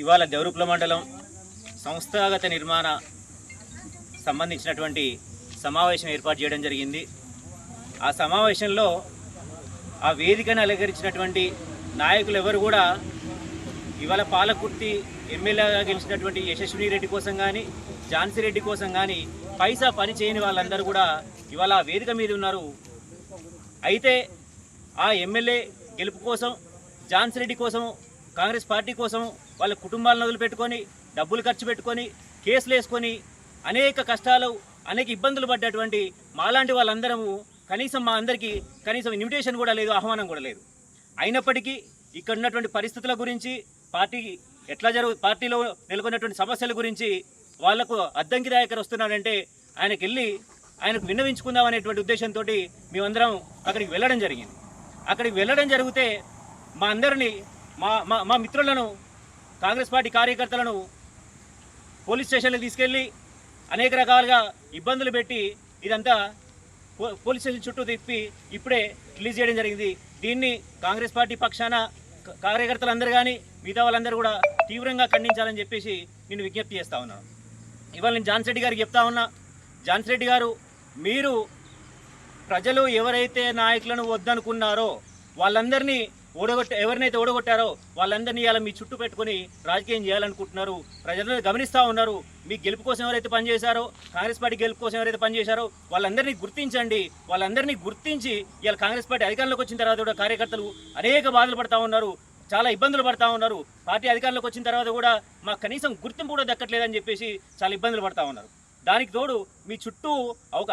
ఇవాళ దేవరూపల మండలం సంస్థాగత నిర్మాణ సంబంధించినటువంటి సమావేశం ఏర్పాటు చేయడం జరిగింది. ఆ సమావేశంలో ఆ వేదికను అలంకరించినటువంటి నాయకులు ఎవరు కూడా ఇవాళ పాలకుర్తి ఎమ్మెల్యేగా గెలిచినటువంటి యశస్విని రెడ్డి కోసం కానీ ఝాన్సీ రెడ్డి కోసం కానీ పైసా పని చేయని వాళ్ళందరూ కూడా ఇవాళ ఆ వేదిక మీద ఉన్నారు. అయితే ఆ ఎమ్మెల్యే గెలుపు కోసం ఝాన్సీ రెడ్డి కోసం కాంగ్రెస్ పార్టీ కోసం వాళ్ళ కుటుంబాలను వదిలిపెట్టుకొని డబ్బులు ఖర్చు పెట్టుకొని కేసులు వేసుకొని అనేక కష్టాలు అనేక ఇబ్బందులు పడ్డటువంటి మాలాంటి వాళ్ళందరము కనీసం మా అందరికీ కనీసం ఇన్విటేషన్ కూడా లేదు, ఆహ్వానం కూడా లేదు. అయినప్పటికీ ఇక్కడ ఉన్నటువంటి పరిస్థితుల గురించి పార్టీలో నెలకొన్నటువంటి సమస్యల గురించి వాళ్లకు అద్దంకి నాయకుడు వస్తున్నాడంటే ఆయనకు విన్నవించుకుందాం అనేటువంటి ఉద్దేశంతో మేమందరం అక్కడికి వెళ్ళడం జరిగింది. అక్కడికి వెళ్ళడం జరిగితే మా అందరినీ మా మిత్రులను కాంగ్రెస్ పార్టీ కార్యకర్తలను పోలీస్ స్టేషన్లకు తీసుకెళ్ళి అనేక రకాలుగా ఇబ్బందులు పెట్టి ఇదంతా పోలీస్ స్టేషన్ చుట్టూ తిప్పి ఇప్పుడే రిలీజ్ చేయడం జరిగింది. దీన్ని కాంగ్రెస్ పార్టీ పక్షాన కార్యకర్తలందరూ కానీ మిగతా వాళ్ళందరూ కూడా తీవ్రంగా ఖండించాలని చెప్పేసి నేను విజ్ఞప్తి చేస్తా ఉన్నాను. ఇవాళ నేను ఝాన్సీ రెడ్డి గారికి చెప్తా ఉన్నా, ఝాన్సీ రెడ్డి గారు, మీరు ప్రజలు ఎవరైతే నాయకులను వద్దనుకున్నారో వాళ్ళందరినీ ఎవరినైతే ఓడగొట్టారో వాళ్ళందరినీ ఇలా మీ చుట్టూ పెట్టుకుని రాజకీయం చేయాలనుకుంటున్నారు. ప్రజలను గమనిస్తూ ఉన్నారు. మీ గెలుపు కోసం ఎవరైతే పనిచేశారో, కాంగ్రెస్ పార్టీ గెలుపు కోసం ఎవరైతే పనిచేశారో వాళ్ళందరినీ గుర్తించండి. వాళ్ళందరినీ గుర్తించి ఇలా కాంగ్రెస్ పార్టీ అధికారంలోకి వచ్చిన తర్వాత కూడా కార్యకర్తలు అనేక బాధలు పడతా ఉన్నారు, చాలా ఇబ్బందులు పడతా ఉన్నారు. పార్టీ అధికారంలోకి వచ్చిన తర్వాత కూడా మాకు కనీసం గుర్తింపు కూడా దక్కట్లేదని చెప్పేసి చాలా ఇబ్బందులు పడతా ఉన్నారు. దానికి తోడు మీ చుట్టూ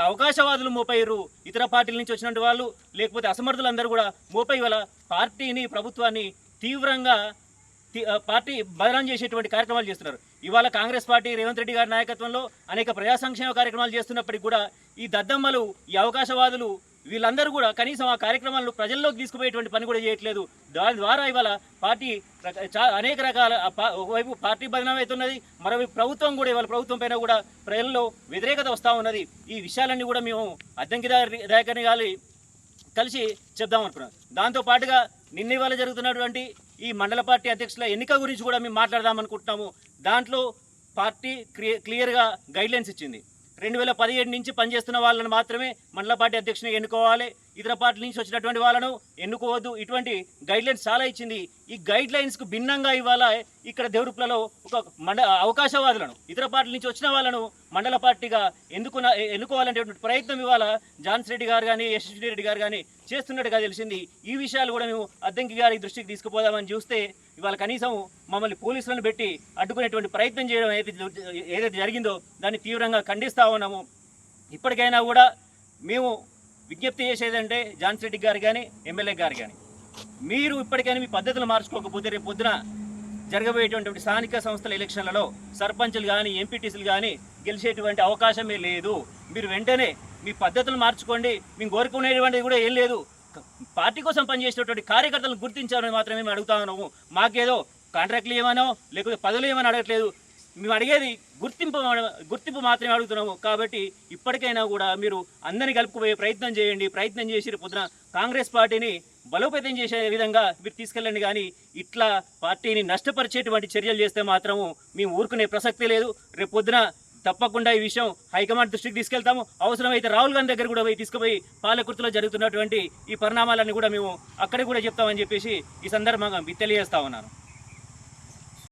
అవకాశవాదులు మోపయ్యారు. ఇతర పార్టీల నుంచి వచ్చినటువంటి వాళ్ళు లేకపోతే అసమర్థులందరూ కూడా మోపై వాళ్ళ పార్టీని ప్రభుత్వాన్ని తీవ్రంగా పార్టీ బదనాం చేసేటువంటి కార్యక్రమాలు చేస్తున్నారు. ఇవాళ కాంగ్రెస్ పార్టీ రేవంత్ రెడ్డి గారి నాయకత్వంలో అనేక ప్రజా సంక్షేమ కార్యక్రమాలు చేస్తున్నప్పటికీ కూడా ఈ దద్దమ్మలు, ఈ అవకాశవాదులు వీళ్ళందరూ కూడా కనీసం ఆ కార్యక్రమాలను ప్రజల్లోకి తీసుకుపోయేటువంటి పని కూడా చేయట్లేదు. దాని ద్వారా ఇవాళ పార్టీ అనేక రకాల ఒకవైపు పార్టీ బదనాం అవుతున్నది, మరోవైపు ప్రభుత్వం కూడా ఇవాళ ప్రభుత్వం పైన కూడా ప్రజల్లో వ్యతిరేకత వస్తూ ఉన్నది. ఈ విషయాలన్నీ కూడా మేము అద్దంకి దయాకర్ని కలిసి చెప్దామనుకున్నాం. దాంతోపాటుగా నిన్న ఇవాళ జరుగుతున్నటువంటి ఈ మండల పార్టీ అధ్యక్షుల ఎన్నిక గురించి కూడా మేము మాట్లాడదామనుకుంటున్నాము. దాంట్లో పార్టీ క్లియర్గా గైడ్లైన్స్ ఇచ్చింది. 2017 నుంచి పనిచేస్తున్న వాళ్ళని మాత్రమే మండల పార్టీ అధ్యక్షుని ఎన్నుకోవాలి, ఇతర పార్టీల నుంచి వచ్చినటువంటి వాళ్ళను ఎన్నుకోవద్దు, ఇటువంటి గైడ్లైన్స్ చాలా ఇచ్చింది. ఈ గైడ్లైన్స్కు భిన్నంగా ఇవాళ ఇక్కడ దేవరూపలలో ఒక అవకాశవాదులను, ఇతర పార్టీల నుంచి వచ్చిన వాళ్ళను మండల పార్టీగా ఎన్నుకోవాలనేటువంటి ప్రయత్నం ఇవాళ ఝాన్సీ రెడ్డి గారు కానీ యశస్వి రెడ్డి గారు కానీ చేస్తున్నట్టుగా తెలిసింది. ఈ విషయాలు కూడా మేము అద్దంకి గారి దృష్టికి తీసుకుపోదామని చూస్తే ఇవాళ కనీసం మమ్మల్ని పోలీసులను పెట్టి అడ్డుకునేటువంటి ప్రయత్నం చేయడం ఏదైతే జరిగిందో దాన్ని తీవ్రంగా ఖండిస్తూ ఉన్నాము. ఇప్పటికైనా కూడా మేము విజ్ఞప్తి చేసేదంటే ఝాన్సీ రెడ్డి గారు కానీ ఎమ్మెల్యే గారు కానీ, మీరు ఇప్పటికైనా మీ పద్ధతులు మార్చుకోకపోతే రేపు పొద్దున జరగబోయేటువంటి స్థానిక సంస్థల ఎలక్షన్లలో సర్పంచులు కానీ ఎంపీటీసీలు కానీ గెలిచేటువంటి అవకాశమే లేదు. మీరు వెంటనే మీ పద్ధతులు మార్చుకోండి. మేము కోరుకునేటువంటిది కూడా ఏం లేదు. పార్టీ కోసం పనిచేసేటువంటి కార్యకర్తలను గుర్తించాలని మాత్రమే మేము అడుగుతా ఉన్నాము. మాకేదో కాంట్రాక్ట్లు ఏమనో లేకపోతే పదవులు ఏమని అడగట్లేదు. మేము అడిగేది గుర్తింపు మాత్రమే అడుగుతున్నాము. కాబట్టి ఇప్పటికైనా కూడా మీరు అందరినీ కలుపుకుపోయే ప్రయత్నం చేయండి. ప్రయత్నం చేసి పొద్దున కాంగ్రెస్ పార్టీని బలోపేతం చేసే విధంగా మీరు తీసుకెళ్ళండి. కానీ ఇట్లా పార్టీని నష్టపరిచేటువంటి చర్యలు చేస్తే మాత్రము మేము ఊరుకునే ప్రసక్తి లేదు. రేపు పొద్దున తప్పకుండా ఈ విషయం హైకమాండ్ దృష్టికి తీసుకెళ్తాము. అవసరమైతే రాహుల్ గాంధీ దగ్గర కూడా తీసుకుపోయి పాలకుర్తిలో జరుగుతున్నటువంటి ఈ పరిణామాలన్నీ కూడా మేము అక్కడికి కూడా చెప్తామని చెప్పేసి ఈ సందర్భంగా తెలియజేస్తా ఉన్నాను.